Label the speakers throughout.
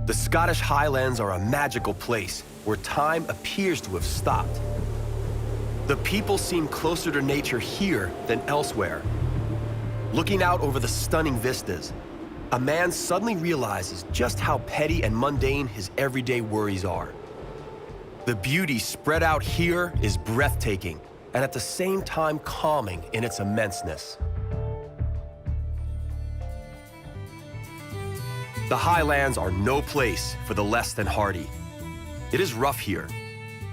Speaker 1: The Scottish Highlands are a magical place where time appears to have stopped. The people seem closer to nature here than elsewhere. Looking out over the stunning vistas, a man suddenly realizes just how petty and mundane his everyday worries are. The beauty spread out here is breathtaking and at the same time calming in its immenseness. The Highlands are no place for the less than hardy. It is rough here.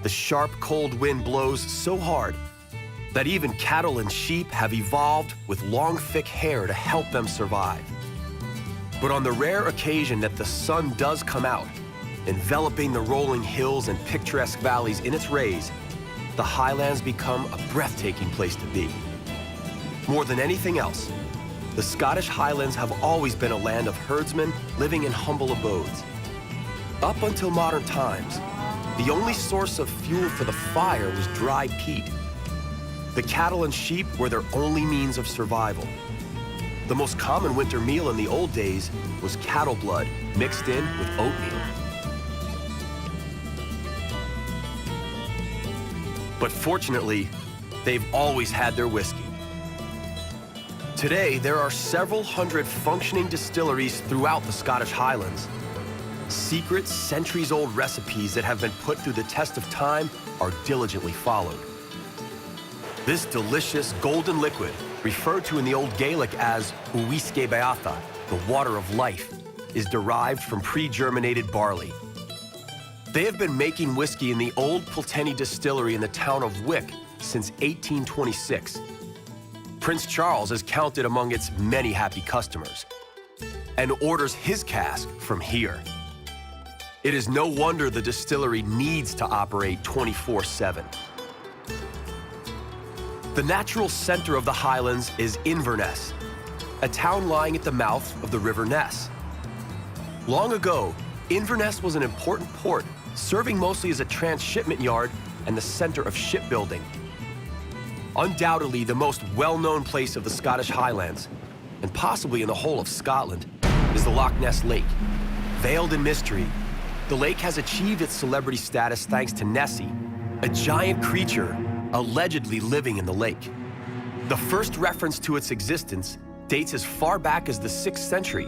Speaker 1: The sharp, cold wind blows so hard that even cattle and sheep have evolved with long, thick hair to help them survive. But on the rare occasion that the sun does come out, enveloping the rolling hills and picturesque valleys in its rays, the Highlands become a breathtaking place to be. More than anything else, the Scottish Highlands have always been a land of herdsmen living in humble abodes. Up until modern times, the only source of fuel for the fire was dry peat. The cattle and sheep were their only means of survival. The most common winter meal in the old days was cattle blood mixed in with oatmeal. But fortunately, they've always had their whiskey. Today, there are several hundred functioning distilleries throughout the Scottish Highlands. Secret, centuries-old recipes that have been put through the test of time are diligently followed. This delicious golden liquid, referred to in the Old Gaelic as Whisky, the water of life, is derived from pre-germinated barley. They have been making whiskey in the old Pulteney distillery in the town of Wick since 1826. Prince Charles is counted among its many happy customers and orders his cask from here. It is no wonder the distillery needs to operate 24/7. The natural center of the Highlands is Inverness, a town lying at the mouth of the River Ness. Long ago, Inverness was an important port, serving mostly as a transshipment yard and the center of shipbuilding. Undoubtedly the most well-known place of the Scottish Highlands, and possibly in the whole of Scotland, is the Loch Ness Lake. Veiled in mystery, the lake has achieved its celebrity status thanks to Nessie, a giant creature allegedly living in the lake. The first reference to its existence dates as far back as the 6th century,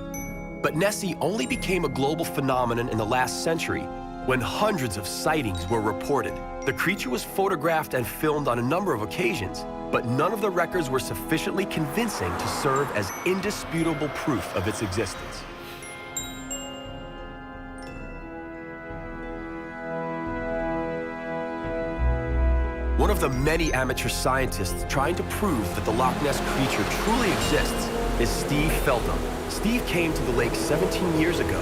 Speaker 1: but Nessie only became a global phenomenon in the last century when hundreds of sightings were reported. The creature was photographed and filmed on a number of occasions, but none of the records were sufficiently convincing to serve as indisputable proof of its existence. One of the many amateur scientists trying to prove that the Loch Ness creature truly exists is Steve Feltham. Steve came to the lake 17 years ago,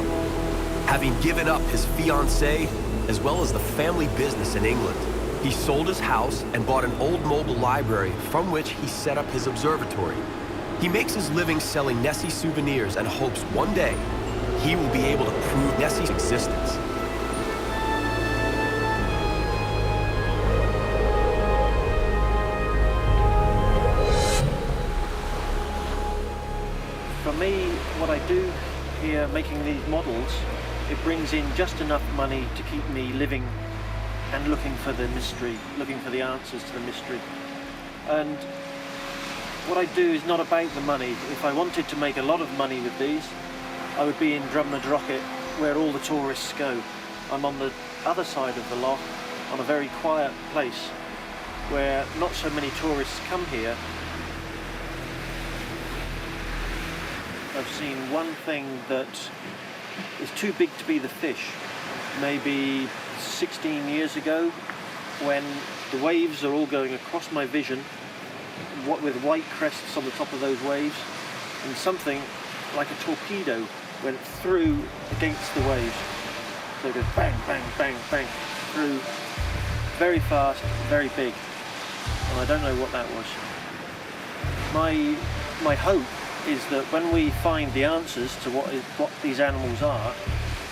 Speaker 1: having given up his fiancée as well as the family business in England. He sold his house and bought an old mobile library from which he set up his observatory. He makes his living selling Nessie souvenirs and hopes one day he will be able to prove Nessie's existence.
Speaker 2: For me, what I do here making these models, it brings in just enough money to keep me living and looking for the mystery, looking for the answers to the mystery. And what I do is not about the money. If I wanted to make a lot of money with these, I would be in Drumnadrochit, where all the tourists go. I'm on the other side of the loch, on a very quiet place, where not so many tourists come here. I've seen one thing that is too big to be the fish. Maybe 16 years ago, when the waves are all going across my vision, what with white crests on the top of those waves, and something like a torpedo went through against the waves. So it goes bang, bang, bang, bang, through very fast, very big. And I don't know what that was. My hope is that when we find the answers to what these animals are,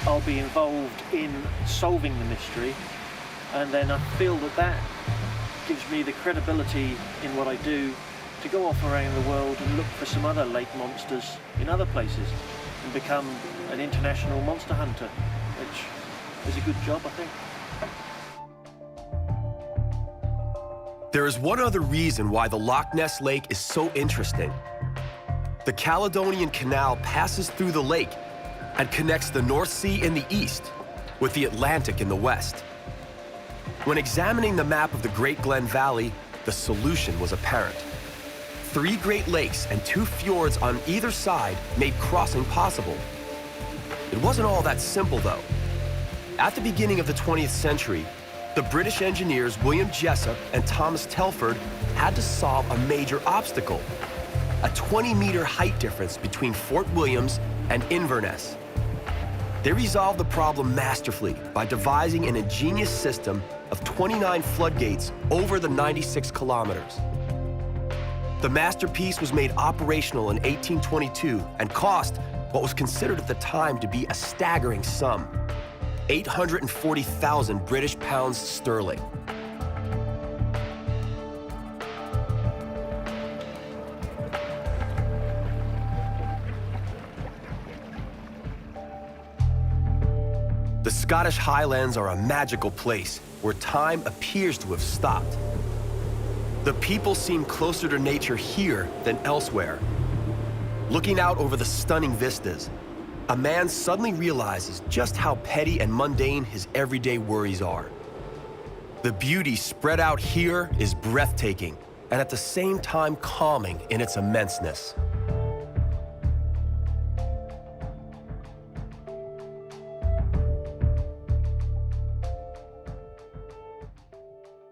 Speaker 2: I'll be involved in solving the mystery, and then I feel that gives me the credibility in what I do to go off around the world and look for some other lake monsters in other places and become an international monster hunter. which is a good job, I think.
Speaker 1: There is one other reason why the Loch Ness Lake is so interesting. The Caledonian Canal passes through the lake and connects the North Sea in the east with the Atlantic in the west. When examining the map of the Great Glen Valley, the solution was apparent. 3 Great Lakes and 2 fjords on either side made crossing possible. It wasn't all that simple, though. At the beginning of the 20th century, the British engineers William Jessup and Thomas Telford had to solve a major obstacle: a 20-meter height difference between Fort Williams and Inverness. They resolved the problem masterfully by devising an ingenious system of 29 floodgates over the 96 kilometers. The masterpiece was made operational in 1822 and cost what was considered at the time to be a staggering sum: 840,000 British pounds sterling. The Scottish Highlands are a magical place where time appears to have stopped. The people seem closer to nature here than elsewhere. Looking out over the stunning vistas, a man suddenly realizes just how petty and mundane his everyday worries are. The beauty spread out here is breathtaking and at the same time calming in its immenseness.